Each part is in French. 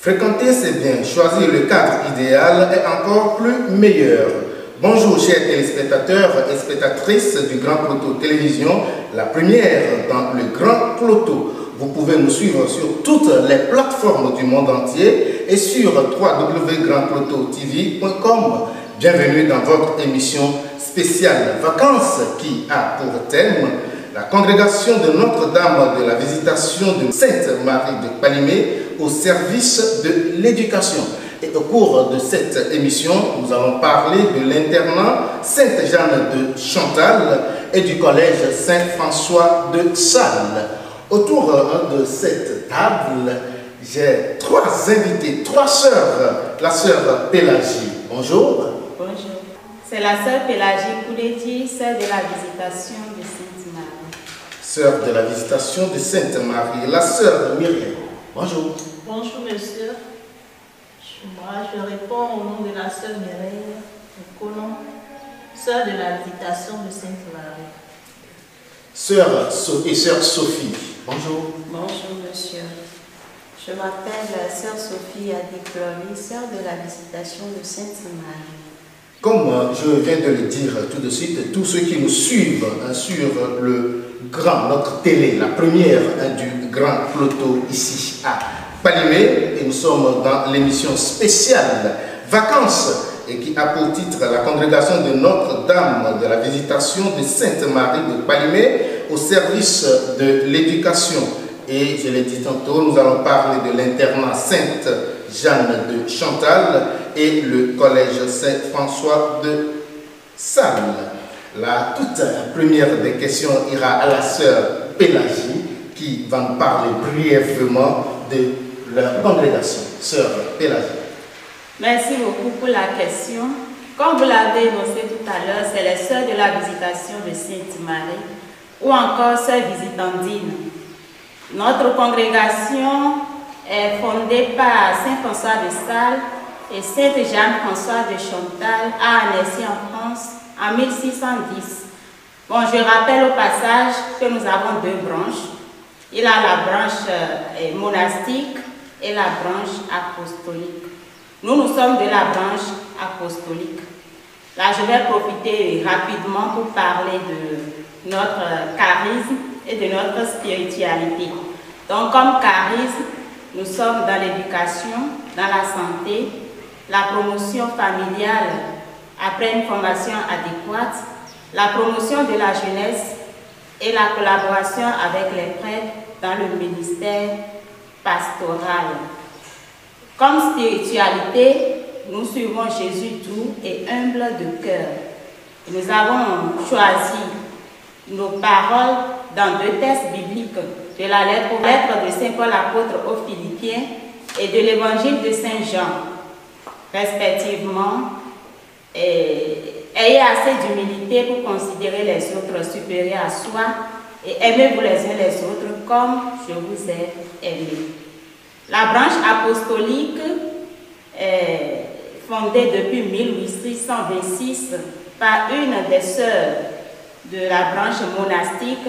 Fréquenter, c'est bien. Choisir le cadre idéal est encore plus meilleur. Bonjour chers téléspectateurs et spectatrices du Grand Cloto Télévision, la première dans le Grand Cloto. Vous pouvez nous suivre sur toutes les plateformes du monde entier et sur www.grandclototv.com. Bienvenue dans votre émission spéciale Vacances qui a pour thème la congrégation de Notre-Dame de la Visitation de Sainte-Marie de Palimé au service de l'éducation. Et au cours de cette émission, nous allons parler de l'internat Sainte-Jeanne de Chantal et du collège Saint-François de Sales. Autour de cette table, j'ai trois invités, trois sœurs. La sœur Pélagie, bonjour. Bonjour. C'est la sœur Pélagie Koudédi, sœur de la Visitation de Sainte-Marie. Sœur de la Visitation de Sainte-Marie. La sœur Myriam, bonjour. Bonjour monsieur. Moi, je réponds au nom de la sœur Mireille Colomb, sœur de la Visitation de Sainte-Marie. Sœur Sophie, bonjour. Bonjour monsieur. Je m'appelle sœur Sophie Adiclovi, sœur de la Visitation de Sainte-Marie. Comme je viens de le dire tout de suite, tous ceux qui nous suivent sur notre télé, la première du Grand Cloto ici à Palimé, et nous sommes dans l'émission spéciale Vacances et qui a pour titre la congrégation de Notre-Dame de la Visitation de Sainte-Marie de Palimé au service de l'éducation. Et je l'ai dit tantôt, nous allons parler de l'internat Sainte-Jeanne de Chantal et le collège Saint-François de Sales. La toute première des questions ira à la sœur Pélagie qui va nous parler brièvement de la congrégation. Sœur Pélagie. Merci beaucoup pour la question. Comme vous l'avez énoncé tout à l'heure, c'est les sœurs de la Visitation de Sainte-Marie ou encore sœurs visitandines. Notre congrégation est fondée par Saint-François de Sales et Sainte-Jeanne-François de Chantal à Annecy en France en 1610. Bon, je rappelle au passage que nous avons deux branches. Il y a la branche monastique et la branche apostolique. Nous sommes de la branche apostolique. Là, je vais profiter rapidement pour parler de notre charisme et de notre spiritualité. Donc, comme charisme, nous sommes dans l'éducation, dans la santé, la promotion familiale après une formation adéquate, la promotion de la jeunesse et la collaboration avec les prêtres dans le ministère pastoral. Comme spiritualité, nous suivons Jésus doux et humble de cœur. Nous avons choisi nos paroles dans deux textes bibliques, de la lettre de Saint Paul apôtre aux Philippiens et de l'évangile de Saint Jean, respectivement. Ayez assez d'humilité pour considérer les autres supérieurs à soi et aimez-vous les uns les autres comme je vous ai aimé. La branche apostolique est fondée depuis 1826 par une des sœurs de la branche monastique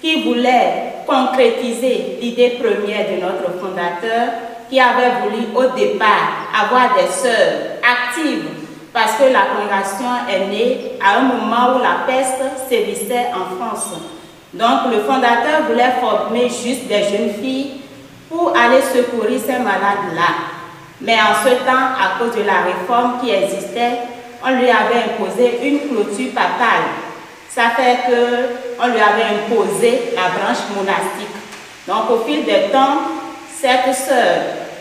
qui voulait concrétiser l'idée première de notre fondateur qui avait voulu au départ avoir des sœurs actives parce que la congrégation est née à un moment où la peste sévissait en France. Donc le fondateur voulait former juste des jeunes filles pour aller secourir ces malades-là. Mais en ce temps, à cause de la réforme qui existait, on lui avait imposé une clôture papale. Ça fait qu'on lui avait imposé la branche monastique. Donc au fil du temps, cette sœur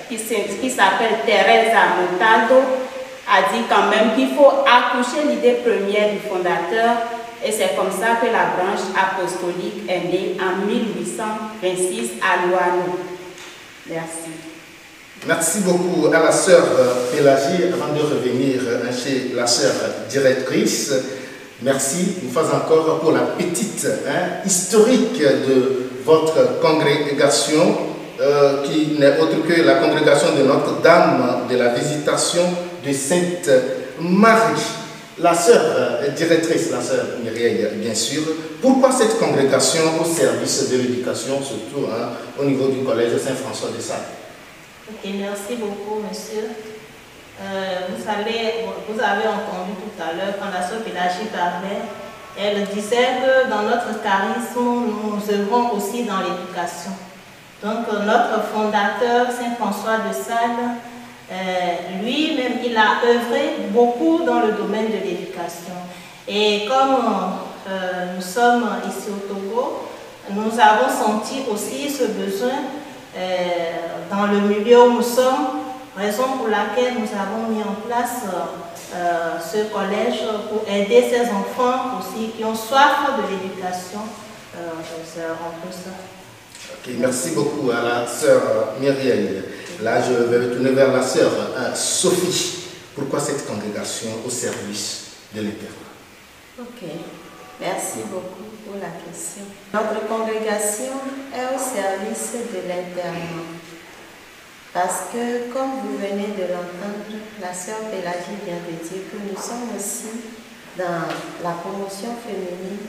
qui s'appelle Teresa Montaldo a dit quand même qu'il faut accoucher l'idée première du fondateur et c'est comme ça que la branche apostolique est née en 1826 à Louano. Merci. Merci beaucoup à la sœur Pélagie. Avant de revenir chez la sœur directrice, merci une fois encore pour la petite historique de votre congrégation qui n'est autre que la congrégation de Notre-Dame de la Visitation de Sainte-Marie. La sœur directrice, la sœur Myriam, bien sûr, pourquoi cette congrégation au service de l'éducation, surtout au niveau du collège Saint-François de Sales? Ok, merci beaucoup, monsieur. Vous avez entendu tout à l'heure quand la sœur Pélagie parlait, elle disait que dans notre charisme, nous œuvrons aussi dans l'éducation. Donc notre fondateur, Saint François de Sales, lui-même, il a œuvré beaucoup dans le domaine de l'éducation. Et comme nous sommes ici au Togo, nous avons senti aussi ce besoin dans le milieu où nous sommes, raison pour laquelle nous avons mis en place ce collège pour aider ces enfants aussi qui ont soif de l'éducation. C'est un peu ça. Ok, merci beaucoup à la sœur Myriel. Là, je vais me tourner vers la sœur Sophie. Pourquoi cette congrégation au service de l'Éternel? Ok, merci beaucoup pour la question. Notre congrégation est au service de l'internat. Parce que, comme vous venez de l'entendre, la sœur Pélagie vient de dire que nous sommes aussi dans la promotion féminine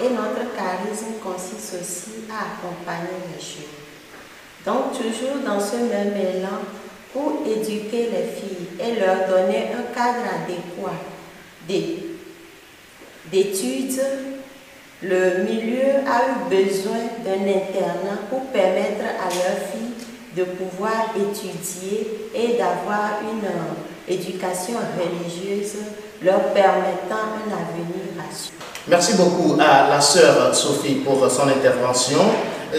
et notre charisme consiste aussi à accompagner les jeunes. Donc, toujours dans ce même élan, pour éduquer les filles et leur donner un cadre adéquat d'études, le milieu a eu besoin d'un internat pour permettre à leurs filles de pouvoir étudier et d'avoir une éducation religieuse leur permettant un avenir assuré. Merci beaucoup à la sœur Sophie pour son intervention.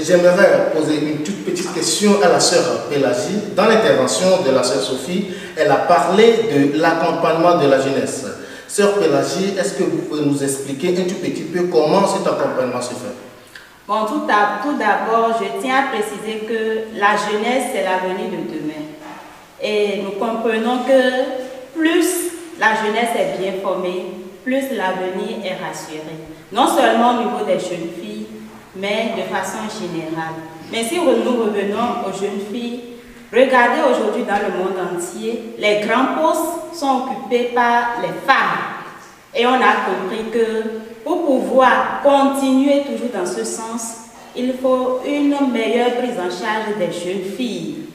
J'aimerais poser une toute petite question à la sœur Pélagie. Dans l'intervention de la sœur Sophie, elle a parlé de l'accompagnement de la jeunesse. Sœur Pélagie, est-ce que vous pouvez nous expliquer un tout petit peu comment cet accompagnement se fait? Bon, tout d'abord, je tiens à préciser que la jeunesse, c'est l'avenir de demain. Et nous comprenons que plus la jeunesse est bien formée, plus l'avenir est rassuré. Non seulement au niveau des jeunes filles, mais de façon générale. Mais si nous revenons aux jeunes filles, regardez aujourd'hui dans le monde entier, les grands postes sont occupés par les femmes. Et on a compris que pour pouvoir continuer toujours dans ce sens, il faut une meilleure prise en charge des jeunes filles.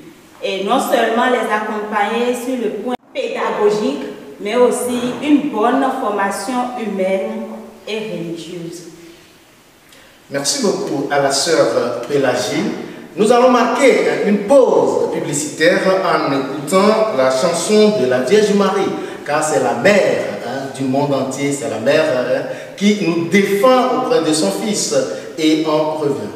Et non seulement les accompagner sur le point pédagogique, mais aussi une bonne formation humaine et religieuse. Merci beaucoup à la sœur Pélagie. Nous allons marquer une pause publicitaire en écoutant la chanson de la Vierge Marie, car c'est la mère du monde entier, c'est la mère qui nous défend auprès de son fils. Et on revient.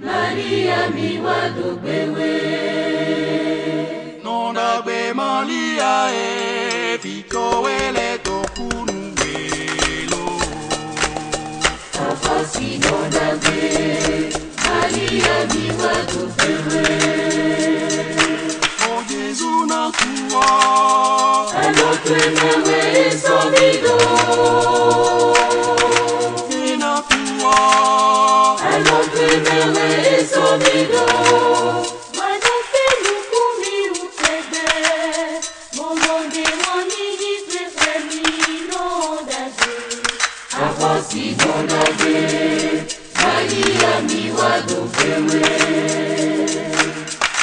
Maria miwa dobewe Nonda be Maria Vito ele dokunu welo Afosi nonda be Maria miwa dobewe O Jesu na kuwa Alotwe mewe somido Ina kuwa Alotwemewe somido Wadofe lukumi utebe Momonde monini prefemi nondage Afosi nondage Maria mi wadofewe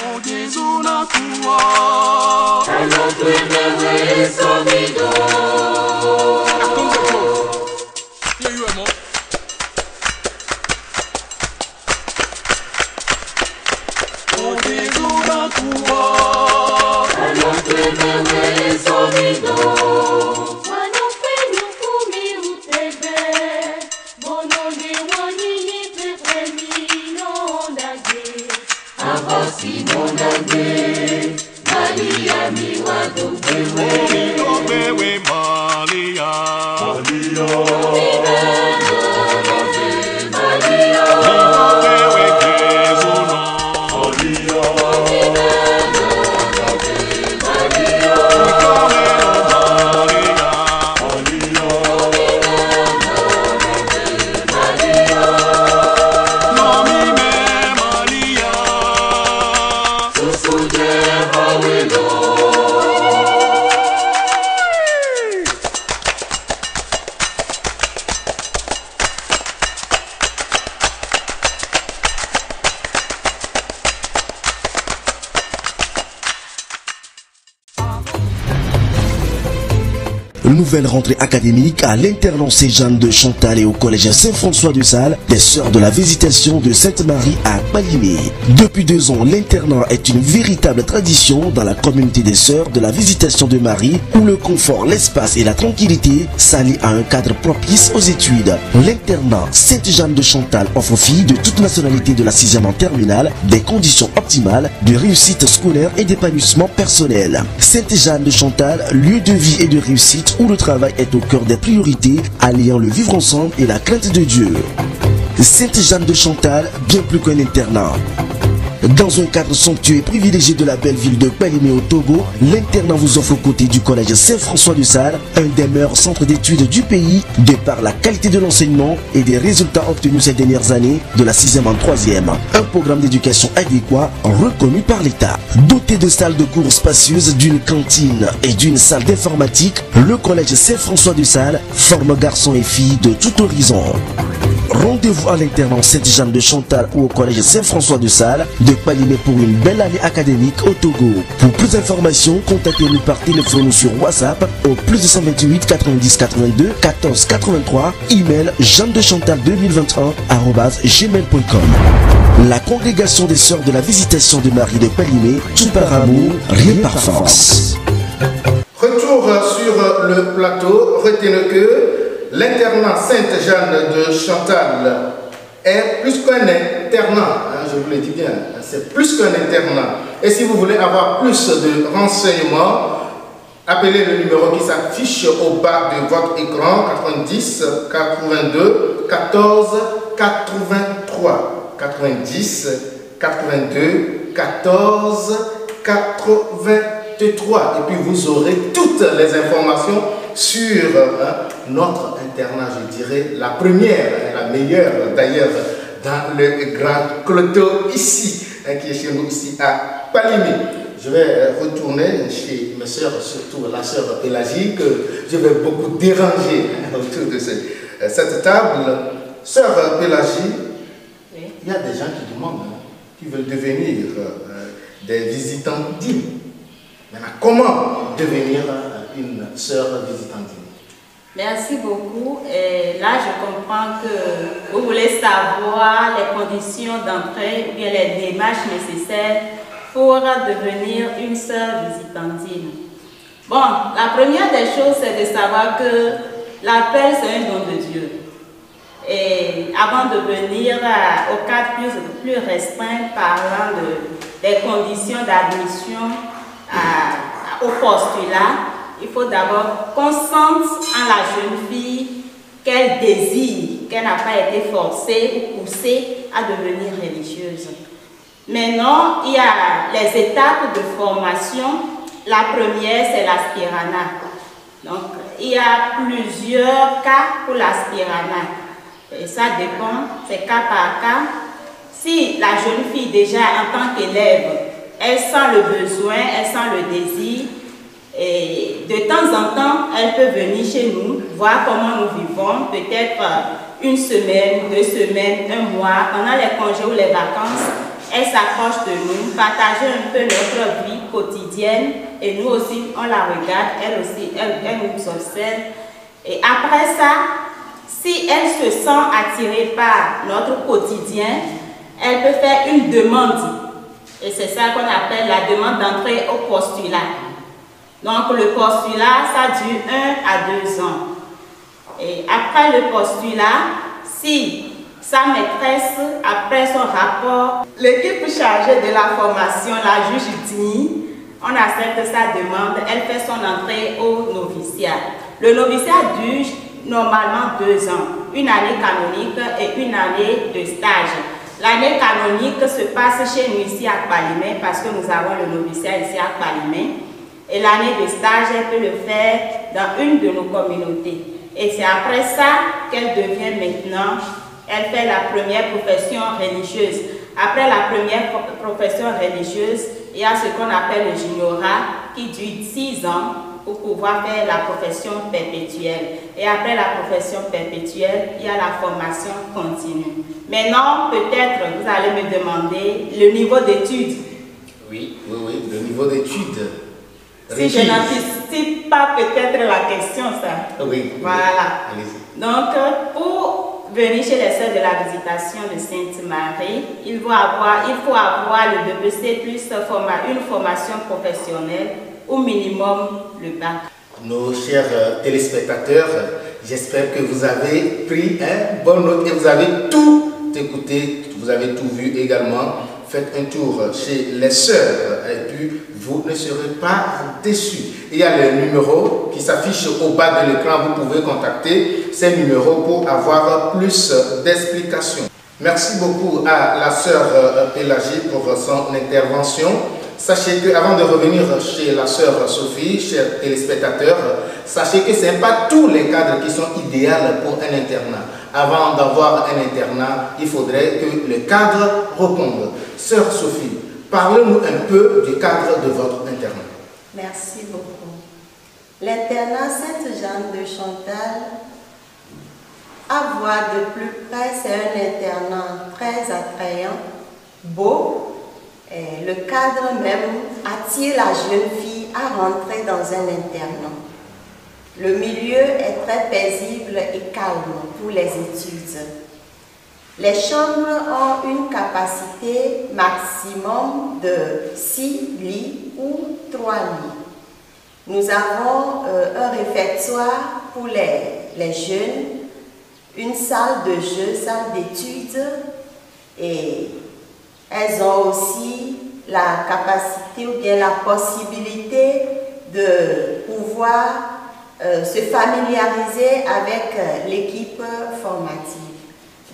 O Jesu na kuwa Alotwemewe somido Maria mi wadobewe Maria Nouvelle rentrée académique à l'internat Saint-Jean de Chantal et au collège Saint-François de Sales, des Sœurs de la Visitation de Sainte-Marie à Palimé. Depuis 2 ans, l'internat est une véritable tradition dans la communauté des Sœurs de la Visitation de Marie, où le confort, l'espace et la tranquillité s'allient à un cadre propice aux études. L'internat Sainte-Jeanne de Chantal offre aux filles de toute nationalité de la 6e en terminale des conditions optimales de réussite scolaire et d'épanouissement personnel. Sainte-Jeanne de Chantal, lieu de vie et de réussite où le travail est au cœur des priorités, alliant le vivre ensemble et la crainte de Dieu. Sainte-Jeanne de Chantal, bien plus qu'un internat. Dans un cadre somptueux et privilégié de la belle ville de Palimé au Togo, l'internat vous offre aux côtés du collège Saint-François de Sales, un des meilleurs centres d'études du pays, de par la qualité de l'enseignement et des résultats obtenus ces dernières années de la 6e en 3e. Un programme d'éducation adéquat reconnu par l'État. Doté de salles de cours spacieuses, d'une cantine et d'une salle d'informatique, le collège Saint-François de Sales forme garçons et filles de tout horizon. Rendez-vous à l'internat Sainte-Jeanne de Chantal ou au collège Saint-François de Sales de Palimé pour une belle année académique au Togo. Pour plus d'informations, contactez-nous par téléphone ou sur WhatsApp au plus 228 90 82 14 83, email jeannedechantal2021@gmail.com. La congrégation des Sœurs de la Visitation de Marie de Palimé, tout par amour, rien par force. Retour sur le plateau, retenez que l'internat Sainte-Jeanne de Chantal est plus qu'un internat, je vous le dis bien, c'est plus qu'un internat. Et si vous voulez avoir plus de renseignements, appelez le numéro qui s'affiche au bas de votre écran, 90 82 14 83. 90 82 14 83. Et puis vous aurez toutes les informations sur notre internat, je dirais la première, la meilleure d'ailleurs dans le Grand Cloto ici, qui est chez nous ici à Palimé. Je vais retourner chez mes sœurs, surtout la sœur Pélagie, que je vais beaucoup déranger autour de cette table. Sœur Pélagie, oui. Il y a des gens qui demandent, qui veulent devenir des visitants dignes. Maintenant, comment devenir une sœur visitandine? Merci beaucoup. Et là, je comprends que vous voulez savoir les conditions d'entrée ou bien les démarches nécessaires pour devenir une sœur visitandine. Bon, la première des choses, c'est de savoir que l'appel, c'est un don de Dieu. Et avant de venir au cadre plus restreint, parlant des conditions d'admission au postulat, il faut d'abord qu'on sente en la jeune fille qu'elle désire, qu'elle n'a pas été forcée ou poussée à devenir religieuse. Maintenant, il y a les étapes de formation. La première, c'est l'aspirana. Donc, il y a plusieurs cas pour l'aspirana. Et ça dépend, c'est cas par cas. Si la jeune fille, déjà en tant qu'élève, elle sent le besoin, elle sent le désir, et de temps en temps, elle peut venir chez nous, voir comment nous vivons, peut-être une semaine, 2 semaines, 1 mois, pendant les congés ou les vacances, elle s'approche de nous, partager un peu notre vie quotidienne, et nous aussi, on la regarde, elle aussi, elle nous observe. Et après ça, si elle se sent attirée par notre quotidien, elle peut faire une demande. Et c'est ça qu'on appelle la demande d'entrée au postulat. Donc le postulat, ça dure 1 à 2 ans. Et après le postulat, si sa maîtresse, après son rapport, l'équipe chargée de la formation, la juge dit, on accepte sa demande, elle fait son entrée au noviciat. Le noviciat dure normalement 2 ans, une année canonique et une année de stage. L'année canonique se passe chez nous ici à Palimé parce que nous avons le noviciat ici à Palimé. Et l'année de stage, elle peut le faire dans une de nos communautés. Et c'est après ça qu'elle devient maintenant, elle fait la première profession religieuse. Après la première profession religieuse, il y a ce qu'on appelle le juniorat qui dure 6 ans pour pouvoir faire la profession perpétuelle. Et après la profession perpétuelle, il y a la formation continue. Maintenant, peut-être vous allez me demander le niveau d'études. Oui, le niveau d'études. Si je n'anticipe pas peut-être la question, ça. Oui. Voilà. Allez-y. Donc, pour venir chez les sœurs de la visitation de Sainte-Marie, il faut avoir le BPC plus une formation professionnelle, au minimum le bac. Nos chers téléspectateurs, j'espère que vous avez pris une bonne note et vous avez tout écouté, vous avez tout vu également. Faites un tour chez les sœurs et puis vous ne serez pas déçus. Il y a les numéros qui s'affichent au bas de l'écran. Vous pouvez contacter ces numéros pour avoir plus d'explications. Merci beaucoup à la sœur Pélagie pour son intervention. Sachez que, avant de revenir chez la sœur Sophie, chers téléspectateurs, sachez que ce n'est pas tous les cadres qui sont idéaux pour un internat. Avant d'avoir un internat, il faudrait que le cadre réponde. Sœur Sophie, parlez-nous un peu du cadre de votre internat. Merci beaucoup. L'internat Sainte-Jeanne de Chantal, à voir de plus près, c'est un internat très attrayant, beau. Et le cadre même attire la jeune fille à rentrer dans un internat. Le milieu est très paisible et calme pour les études. Les chambres ont une capacité maximum de 6 lits ou 3 lits. Nous avons un réfectoire pour les jeunes, une salle de jeu, salle d'études, et elles ont aussi la capacité ou bien la possibilité de pouvoir se familiariser avec l'équipe formative.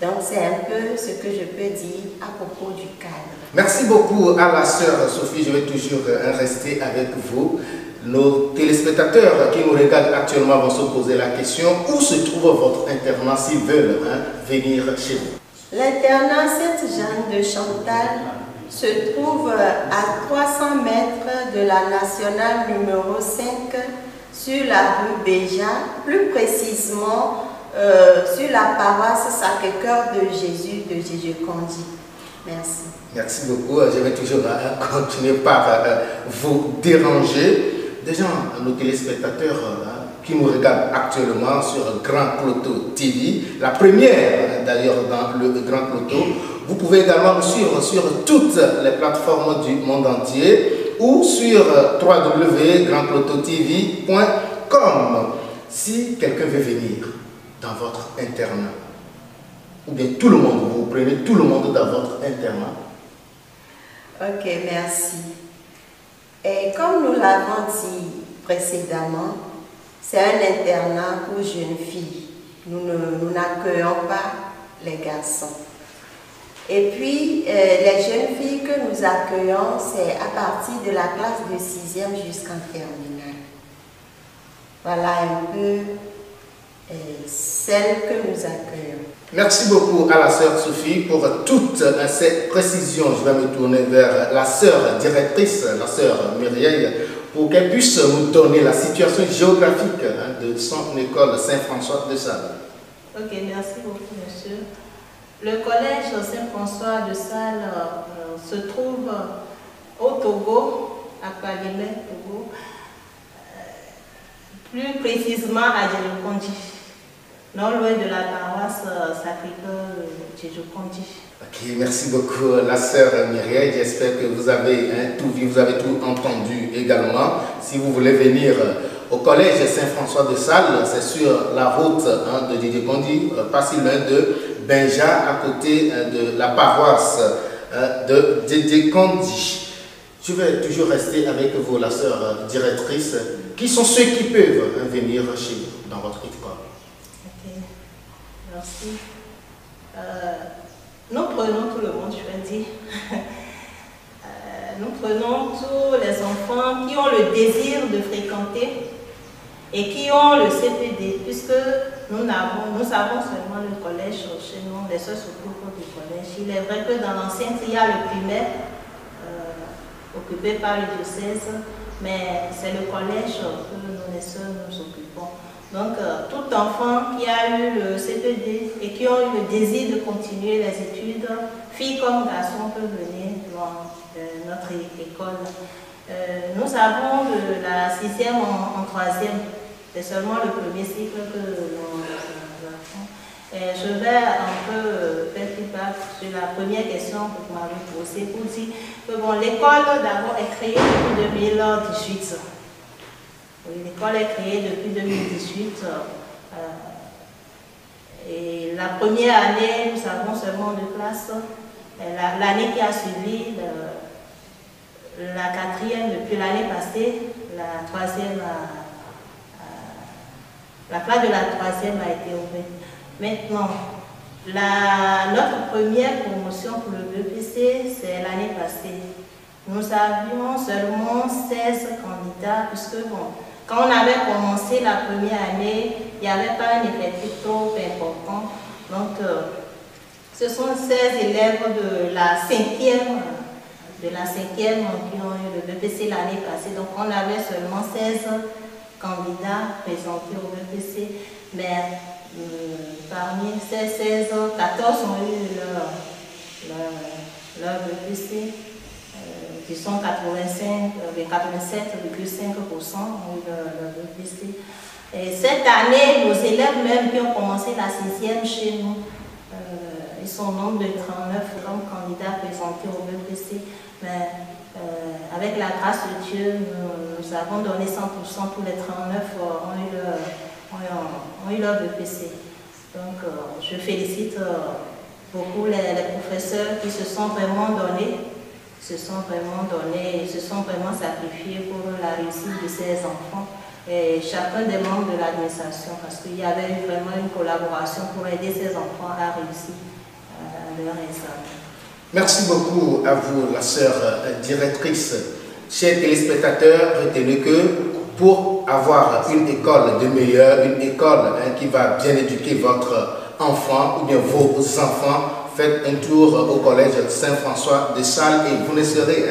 Donc c'est un peu ce que je peux dire à propos du cadre. Merci beaucoup à la sœur Sophie. Je vais toujours rester avec vous. Nos téléspectateurs qui nous regardent actuellement vont se poser la question: où se trouve votre internat s'ils veulent venir chez vous? L'internat Sainte-Jeanne de Chantal se trouve à 300 mètres de la nationale numéro 5 sur la rue Béja, plus précisément sur la paroisse Sacré-Cœur de Jésus de Djidji-Kondi. Merci. Merci beaucoup. Je vais toujours continuer par vous déranger. Déjà, nos téléspectateurs qui nous regardent actuellement sur Grand Cloto TV, la première d'ailleurs dans le Grand Cloto. Vous pouvez également nous suivre sur toutes les plateformes du monde entier ou sur www.grandclototv.com. Si quelqu'un veut venir dans votre internat, ou bien tout le monde, vous prenez tout le monde dans votre internat. Ok, merci. Et comme nous l'avons dit précédemment, c'est un internat pour jeunes filles. Nous n'accueillons pas les garçons. Et puis, les jeunes filles que nous accueillons, c'est à partir de la classe de 6e jusqu'en terminale. Voilà un peu celles que nous accueillons. Merci beaucoup à la sœur Sophie pour toutes ces précisions. Je vais me tourner vers la sœur directrice, la sœur Myriel, pour qu'elle puisse nous donner la situation géographique de son école Saint-François de Sales. Ok, merci beaucoup, monsieur. Le collège Saint-François de Sales se trouve au Togo, à Palimé, Togo, plus précisément à Djidji-Kondi, non loin de la paroisse Sacré-Cœur de Djidji-Kondi. Ok, merci beaucoup la sœur Myriel. J'espère que vous avez tout vu, vous avez tout entendu également. Si vous voulez venir au collège Saint-François de Sales, c'est sur la route de Djidji-Kondi, pas si loin de Benja, à côté de la paroisse de Djidji-Kondi. Je vais toujours rester avec vous, la sœur directrice. Qui sont ceux qui peuvent venir chez vous dans votre école? Ok, merci. Nous prenons tout le monde, je vais dire. Nous prenons tous les enfants qui ont le désir de fréquenter et qui ont le CPD, puisque nous avons seulement le collège chez nous, les seuls secours du collège. Il est vrai que dans l'enceinte, il y a le primaire occupé par le diocèse, mais c'est le collège que nous les seuls nous occupons. Donc, tout enfant qui a eu le CPD et qui ont eu le désir de continuer les études, filles comme garçons, peuvent venir dans notre école. Nous avons de la 6e en 3e. C'est seulement le premier cycle que nous avons. Je vais un peu faire feedback sur la première question que vous m'avez posée pour dire que bon, l'école d'abord est créée depuis 2018. Oui, l'école est créée depuis 2018. Et la première année, nous avons seulement 2 classes. L'année qui a suivi, la 4e, depuis l'année passée, la 3e la classe de la 3e a été ouverte. Maintenant, notre première promotion pour le BPC, c'est l'année passée. Nous avions seulement 16 candidats, puisque bon, quand on avait commencé la première année, il n'y avait pas un effectif trop important. Donc, ce sont 16 élèves de la 5e qui ont eu le BPC l'année passée. Donc, on avait seulement 16 candidats présentés au BPC, mais parmi ces 16, 14 ont eu leur BPC, qui sont 87,5% ont eu leur BPC. Et cette année, nos élèves même qui ont commencé la 6e chez nous, ils sont au nombre de 39 candidats présentés au BPC, mais avec la grâce de Dieu, nous avons donné 100%, tous les 39 ont eu leur BPC. Donc, je félicite beaucoup les professeurs qui se sont vraiment donnés, se sont vraiment sacrifiés pour la réussite de ces enfants. Et chacun des membres de l'administration, parce qu'il y avait eu vraiment une collaboration pour aider ces enfants à réussir leur examen. Merci beaucoup à vous, la sœur directrice. Chers téléspectateurs, retenez que pour avoir une école de meilleure, une école qui va bien éduquer votre enfant ou bien vos enfants, faites un tour au collège Saint-François de Sales et vous ne serez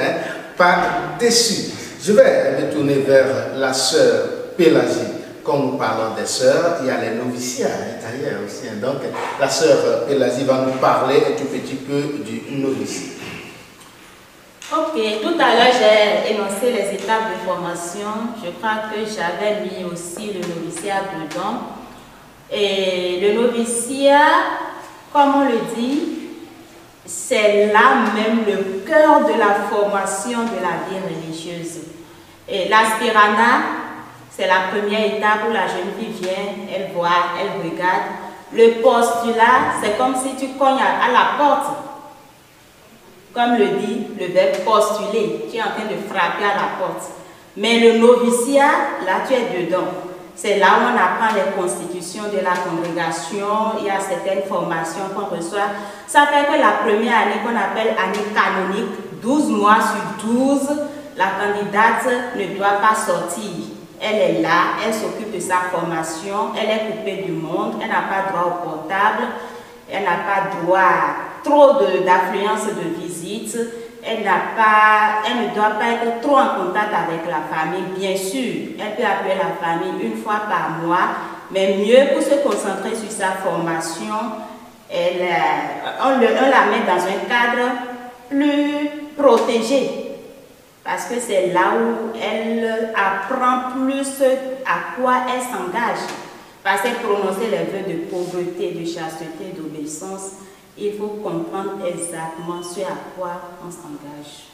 pas déçus. Je vais me tourner vers la sœur Pélagie. Quand nous parlons des sœurs, il y a les noviciats derrière aussi. Donc, la sœur Pélagie va nous parler un tout petit peu du noviciat. Ok, tout à l'heure j'ai énoncé les étapes de formation. Je crois que j'avais mis aussi le noviciat dedans. Et le noviciat, comme on le dit, c'est là même le cœur de la formation de la vie religieuse. Et l'aspirana, c'est la première étape où la jeune fille vient, elle voit, elle regarde. Le postulat, c'est comme si tu cognes à la porte. Comme le dit le verbe postuler, tu es en train de frapper à la porte. Mais le noviciat, là tu es dedans. C'est là où on apprend les constitutions de la congrégation, il y a certaines formations qu'on reçoit. Ça fait que la première année qu'on appelle année canonique, 12 mois sur 12, la candidate ne doit pas sortir. Elle est là, elle s'occupe de sa formation, elle est coupée du monde, elle n'a pas droit au portable, elle n'a pas droit trop d'affluence de visite, elle ne doit pas être trop en contact avec la famille. Bien sûr, elle peut appeler la famille une fois par mois, mais mieux pour se concentrer sur sa formation, on la met dans un cadre plus protégé. Parce que c'est là où elle apprend plus à quoi elle s'engage. Parce qu'elle prononcer les vœux de pauvreté, de chasteté, d'obéissance, il faut comprendre exactement ce à quoi on s'engage.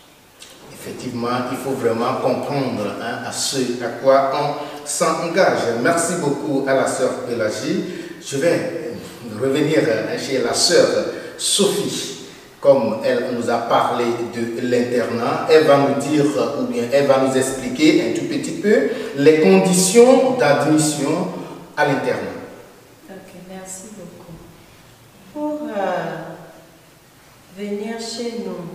Effectivement, il faut vraiment comprendre à ce à quoi on s'engage. Merci beaucoup à la sœur Pélagie. Je vais revenir chez la sœur Sophie. Comme elle nous a parlé de l'internat, elle va nous dire, ou bien elle va nous expliquer un tout petit peu les conditions d'admission à l'internat. Ok, merci beaucoup. Pour venir chez nous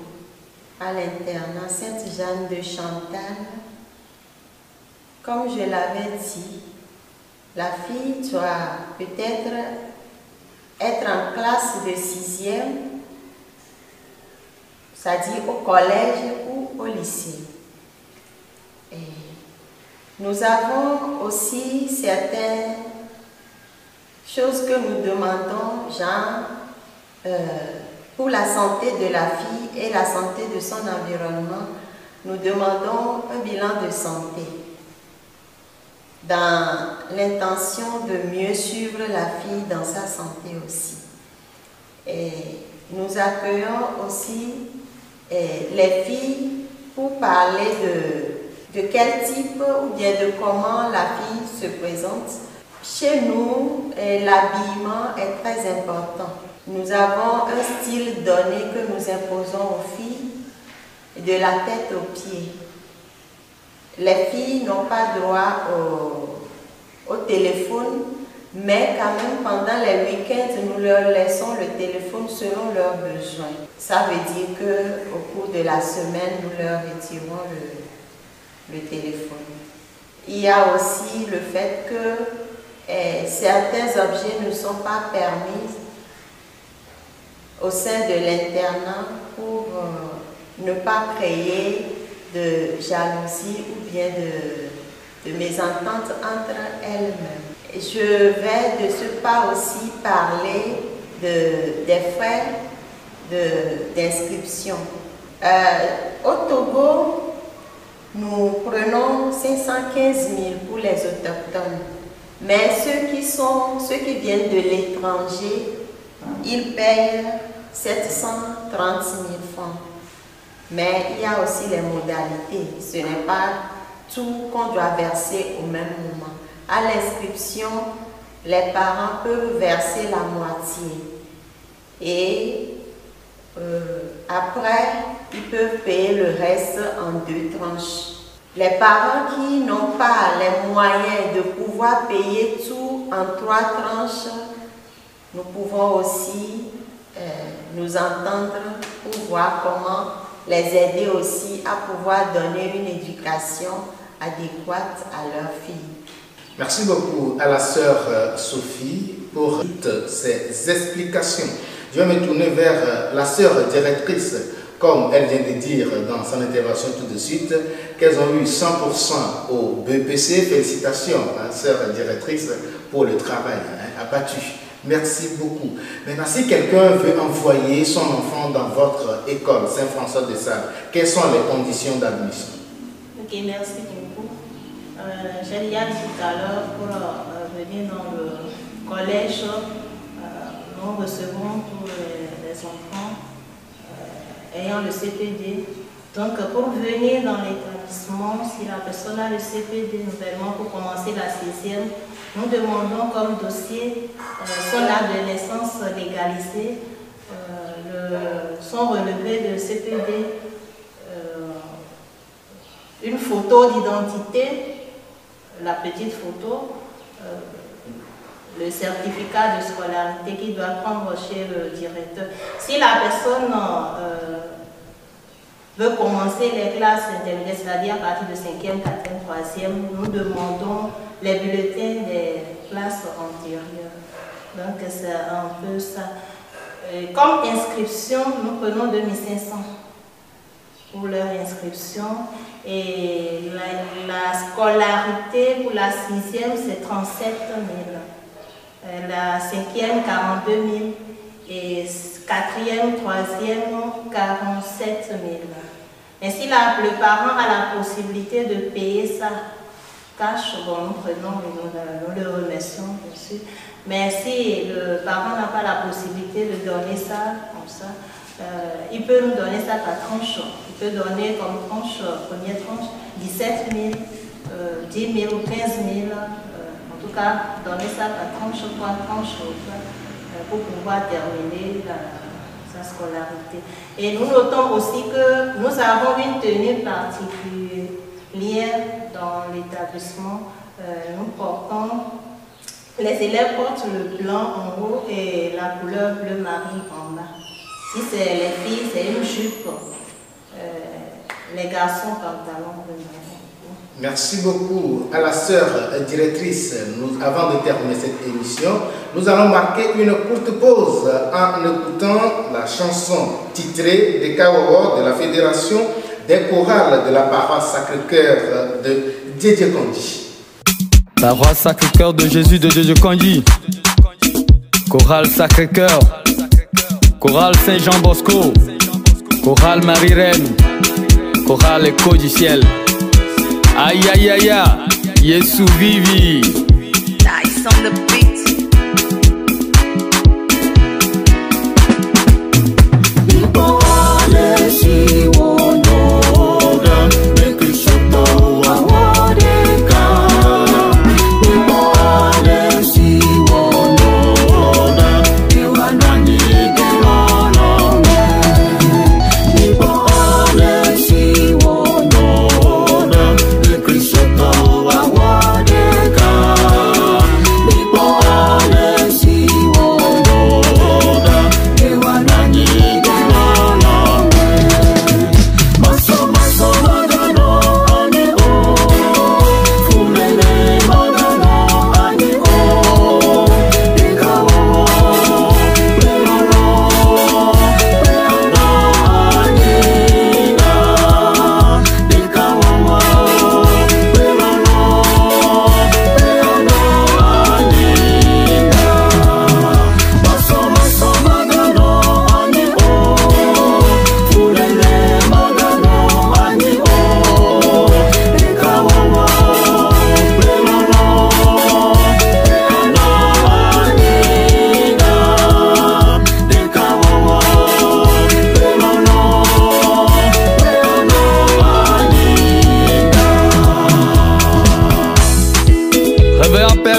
à l'internat Sainte-Jeanne de Chantal, comme je l'avais dit, la fille doit peut-être être en classe de 6e, c'est-à-dire au collège ou au lycée. Et nous avons aussi certaines choses que nous demandons, genre pour la santé de la fille et la santé de son environnement. nous demandons un bilan de santé dans l'intention de mieux suivre la fille dans sa santé aussi. Et nous accueillons aussi les filles pour parler de quel type ou bien de comment la fille se présente. Chez nous, l'habillement est très important. Nous avons un style donné que nous imposons aux filles, de la tête aux pieds. Les filles n'ont pas droit au téléphone, mais quand même pendant les week-ends, nous leur laissons le téléphone selon leurs besoins. Ça veut dire qu'au cours de la semaine, nous leur retirons le téléphone. Il y a aussi le fait que certains objets ne sont pas permis au sein de l'internat pour ne pas créer de jalousie ou bien de mésentente entre elles-mêmes. Je vais de ce pas aussi parler des frais d'inscription. Au Togo, nous prenons 515 000 pour les autochtones, mais ceux qui viennent de l'étranger, ils payent 730 000 francs. Mais il y a aussi les modalités. Ce n'est pas tout qu'on doit verser au même moment. À l'inscription, les parents peuvent verser la moitié. Et après, ils peuvent payer le reste en 2 tranches. Les parents qui n'ont pas les moyens de pouvoir payer tout en 3 tranches, nous pouvons aussi nous entendre pour voir comment les aider aussi à pouvoir donner une éducation adéquate à leurs filles. Merci beaucoup à la sœur Sophie pour toutes ces explications. Je vais me tourner vers la sœur directrice, comme elle vient de dire dans son intervention tout de suite, qu'elles ont eu 100% au BPC. Félicitations, sœur directrice, pour le travail abattu. Merci beaucoup. Maintenant, si quelqu'un veut envoyer son enfant dans votre école Saint-François de Sales, quelles sont les conditions d'admission? Ok, merci beaucoup. J'ai dit tout à l'heure, pour venir dans le collège, nous recevons pour les enfants ayant le CPD. Donc, pour venir dans l'établissement, si la personne a le CPD nouvellement pour commencer la 6e, nous demandons comme dossier son acte de naissance légalisé, son relevé de CPD, une photo d'identité, la petite photo, le certificat de scolarité qu'il doit prendre chez le directeur. Si la personne veut commencer les classes intermédiaires, c'est-à-dire à partir de 5e, 4e, 3e, nous demandons les bulletins des classes antérieures. Donc c'est un peu ça. Comme inscription, nous prenons 2500 pour leur inscription. Et la scolarité pour la 6e, c'est 37 000. La 5e, 42 000. Et 4e, 3e, 47 000. Mais si le parent a la possibilité de payer ça cash, bon, nous prenons et nous le remercions, bien sûr. Mais si le parent n'a pas la possibilité de donner ça comme ça, il peut nous donner ça par tranche. Il peut donner comme tranche, première tranche, 17 000, 10 000 ou 15 000. En tout cas, donner ça par tranche, 3 tranches, pour pouvoir terminer sa scolarité. Et nous notons aussi que nous avons une tenue particulière dans l'établissement. Nous portons, les élèves portent le blanc en haut et la couleur bleu marine en bas. Si c'est les filles, c'est une jupe. Les garçons, pantalon bleu marine. Merci beaucoup à la sœur directrice. Avant de terminer cette émission, nous allons marquer une courte pause en écoutant la chanson titrée des Kawawa de la Fédération des chorales de la paroisse Sacré-Cœur de Djedjekondi. Paroisse Sacré-Cœur de Jésus de Djedjekondi. Chorale Sacré-Cœur. Chorale Saint-Jean-Bosco. Chorale Marie-Reine. chorale écho du ciel. Aïe aïe aïe aïe, Yesu vivi. Nice on the beat.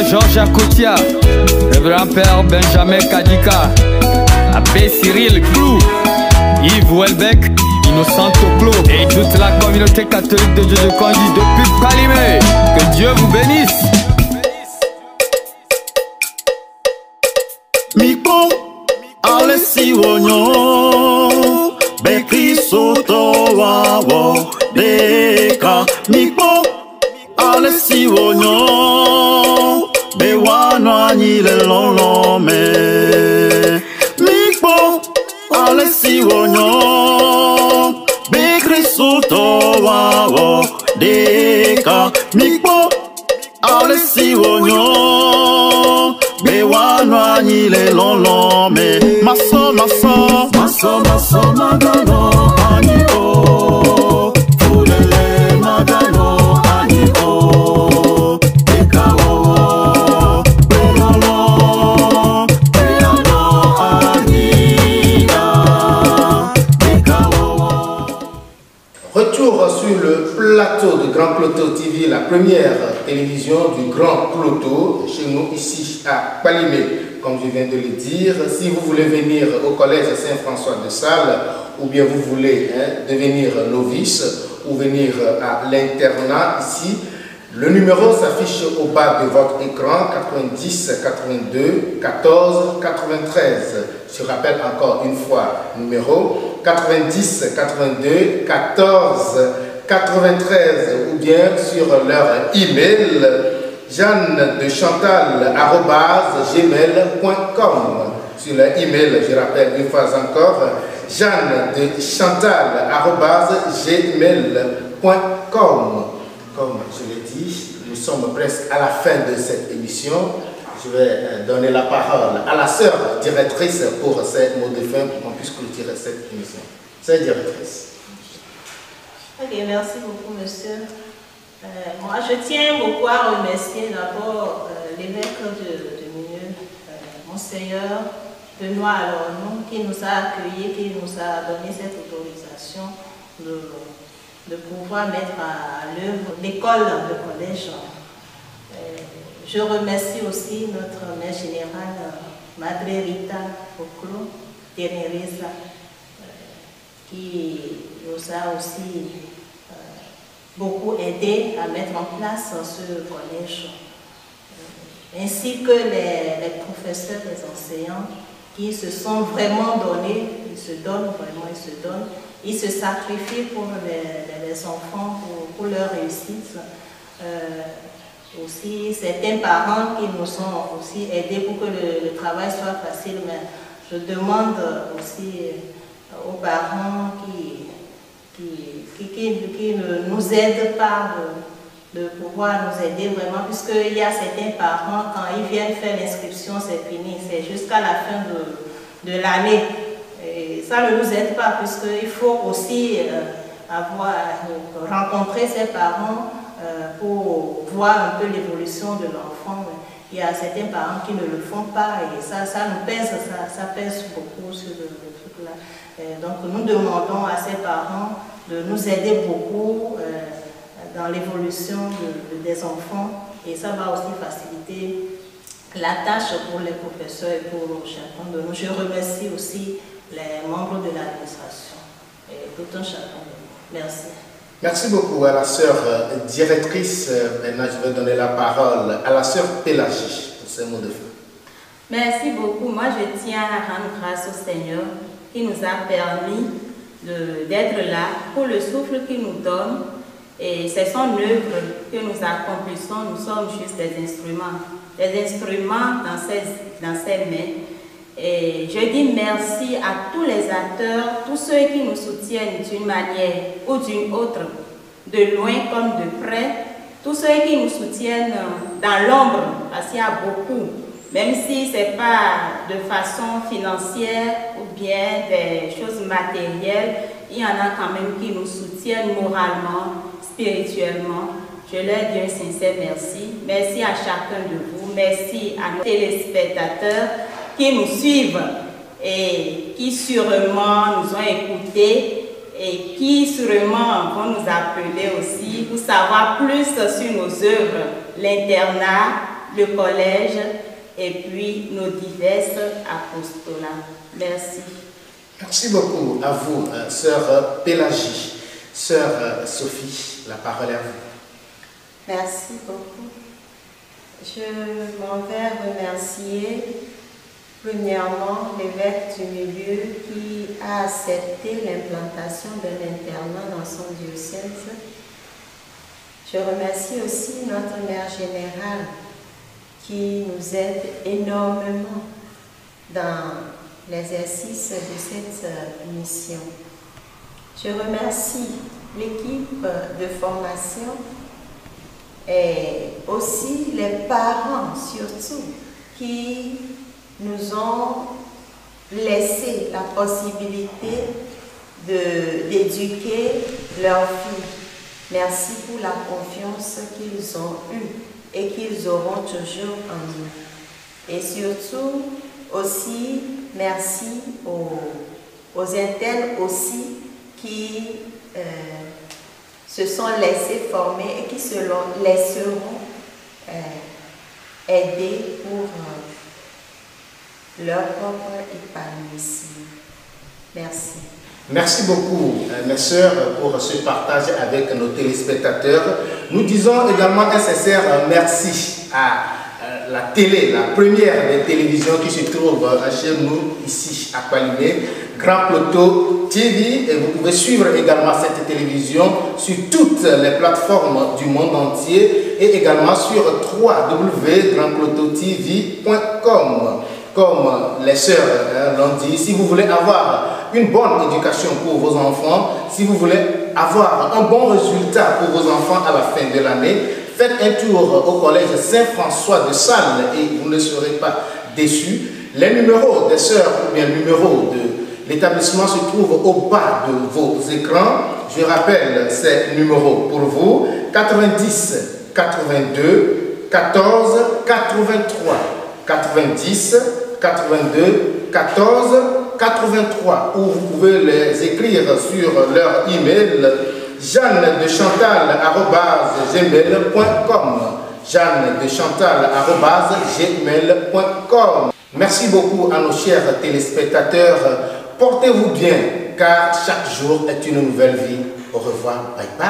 Georges Akoutia, Révérend Père Benjamin Kadika, Abbé Cyril Clou, Yves Welbeck, Innocent Toclo et toute la communauté catholique de Dieu de Kondi depuis Palimé. Que Dieu vous bénisse. Miko, Alessi Wonyo, Bekri Soto Wawo, Deka, Miko, Alessi Wonyo, Bewano Anile Lolome, Miko, Alessi Wonyo, Bekri Soto Wawo, Deka, Miko, Alessi Wonyo, Bewano Anile Lolome, Maso, Maso, Maso, Maso, Magano, Aniko, Fulele, Magano, Aniko, Ekawo, Belolo, Belolo, Anina, Ekawo. Retour sur le plateau de Grand Plateau TV, la première télévision du Grand Plateau, chez nous ici à Palimé. Comme je viens de le dire, si vous voulez venir au collège Saint-François de Sales, ou bien vous voulez devenir novice, ou venir à l'internat ici, le numéro s'affiche au bas de votre écran, 90 82 14 93. Je rappelle encore une fois, numéro 90 82 14 93, ou bien sur leur email jeannedechantal@gmail.com. Sur leur email, je rappelle une fois encore, jeannedechantal@gmail.com. Comme je l'ai dit, nous sommes presque à la fin de cette émission. Je vais donner la parole à la sœur directrice pour ces mots de fin pour qu'on puisse clôturer cette émission. Sœur directrice. Ok, merci beaucoup, monsieur. Moi, je tiens beaucoup à remercier d'abord l'évêque de Milieu, Monseigneur Benoît Alornon, qui nous a accueillis, qui nous a donné cette autorisation de pouvoir mettre à l'œuvre l'école de collège. Je remercie aussi notre mère générale, Madre Rita Oclo Teneresa, qui nous a aussi beaucoup aidé à mettre en place ce collège, ainsi que les professeurs, les enseignants qui se sont vraiment donnés, ils se donnent vraiment, ils se sacrifient pour les enfants, pour leur réussite. Aussi certains parents qui nous ont aussi aidés pour que le travail soit facile, mais je demande aussi aux parents qui ne nous aident pas de pouvoir nous aider vraiment, puisqu'il y a certains parents, quand ils viennent faire l'inscription, c'est fini, c'est jusqu'à la fin de l'année. Et ça ne nous aide pas, puisqu'il faut aussi rencontrer ses parents pour voir un peu l'évolution de l'enfant. Il y a certains parents qui ne le font pas et ça nous pèse, ça pèse beaucoup sur le truc-là. Donc nous demandons à ces parents de nous aider beaucoup dans l'évolution des enfants et ça va aussi faciliter la tâche pour les professeurs et pour chacun de nous. Je remercie aussi les membres de l'administration et tout un chacun de nous. Merci. Merci beaucoup à la sœur directrice. Maintenant, je vais donner la parole à la sœur Pélagie pour ses mots de fin. Merci beaucoup. Moi, je tiens à rendre grâce au Seigneur qui nous a permis d'être là pour le souffle qu'il nous donne. Et c'est son œuvre que nous accomplissons. Nous sommes juste des instruments dans ses mains. Et je dis merci à tous les acteurs, tous ceux qui nous soutiennent d'une manière ou d'une autre, de loin comme de près, tous ceux qui nous soutiennent dans l'ombre, parce qu'il y a beaucoup, même si ce n'est pas de façon financière ou bien des choses matérielles, il y en a quand même qui nous soutiennent moralement, spirituellement. Je leur dis un sincère merci. Merci à chacun de vous, merci à nos téléspectateurs qui nous suivent et qui sûrement nous ont écoutés et qui sûrement vont nous appeler aussi pour savoir plus sur nos œuvres, l'internat, le collège et puis nos diverses apostolats. Merci. Merci beaucoup à vous, sœur Pélagie. Sœur Sophie, la parole est à vous. Merci beaucoup. Je m'en vais remercier premièrement l'évêque du milieu qui a accepté l'implantation de l'internat dans son diocèse. Je remercie aussi notre mère générale qui nous aide énormément dans l'exercice de cette mission. Je remercie l'équipe de formation et aussi les parents surtout qui nous ont laissé la possibilité d'éduquer leurs filles. Merci pour la confiance qu'ils ont eue et qu'ils auront toujours en nous. Et surtout aussi, merci aux internes aussi qui se sont laissés former et qui se laisseront aider pour leur propre épanouissement. Merci. Merci beaucoup, mes sœurs, pour ce partage avec nos téléspectateurs. Nous disons également un sincère merci à la télé, la première des télévisions qui se trouve chez nous, ici à Palimé, Grand Plateau TV. Et vous pouvez suivre également cette télévision sur toutes les plateformes du monde entier et également sur www.grandplateautv.com. Comme les sœurs l'ont dit, si vous voulez avoir une bonne éducation pour vos enfants, si vous voulez avoir un bon résultat pour vos enfants à la fin de l'année, faites un tour au collège Saint-François de Sales et vous ne serez pas déçus. Les numéros des sœurs ou bien le numéro de l'établissement se trouvent au bas de vos écrans. Je rappelle ces numéros pour vous: 90 82 14 83, 90 82 14 83, ou vous pouvez les écrire sur leur email jeannedechantal@gmail.com, jeannedechantal@gmail.com. Merci beaucoup à nos chers téléspectateurs. Portez-vous bien, car chaque jour est une nouvelle vie. Au revoir, bye bye.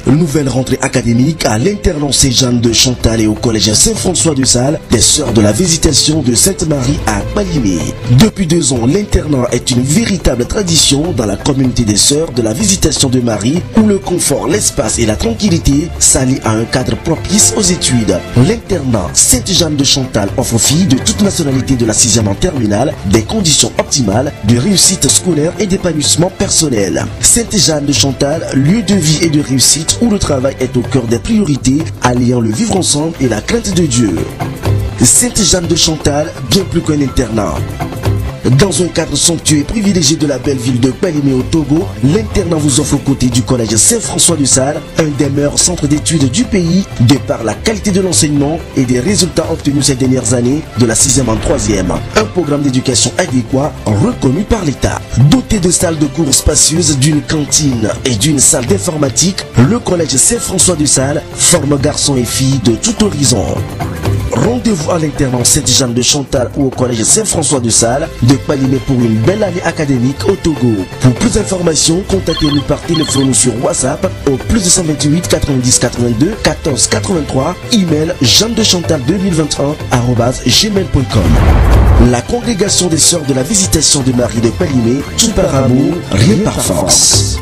Nouvelle rentrée académique à l'internat Saint-Jean de Chantal et au collège Saint-François de Sales, des Sœurs de la Visitation de Sainte-Marie à Palimé. Depuis 2 ans, l'internat est une véritable tradition dans la communauté des Sœurs de la Visitation de Marie, où le confort, l'espace et la tranquillité s'allient à un cadre propice aux études. L'internat Sainte-Jeanne de Chantal offre aux filles de toute nationalité de la 6e en terminale des conditions optimales de réussite scolaire et d'épanouissement personnel. Sainte-Jeanne de Chantal, lieu de vie et de réussite où le travail est au cœur des priorités, alliant le vivre ensemble et la crainte de Dieu. Sainte-Jeanne de Chantal, bien plus qu'un internat. Dans un cadre somptueux et privilégié de la belle ville de Palimé au Togo, l'internat vous offre aux côtés du collège Saint-François de Sales un des meilleurs centres d'études du pays de par la qualité de l'enseignement et des résultats obtenus ces dernières années de la 6e en 3e. Un programme d'éducation adéquat reconnu par l'État. Doté de salles de cours spacieuses, d'une cantine et d'une salle d'informatique, le collège Saint-François de Sales forme garçons et filles de tout horizon. Rendez-vous à l'internat Sainte-Jeanne de Chantal ou au collège Saint-François de Sales de Palimé pour une belle année académique au Togo. Pour plus d'informations, contactez-nous par téléphone ou sur WhatsApp au plus 228 90 82 14 83, email jeannedechantal2021@gmail.com. La congrégation des sœurs de la Visitation de Marie de Palimé, tout par amour, rien par force.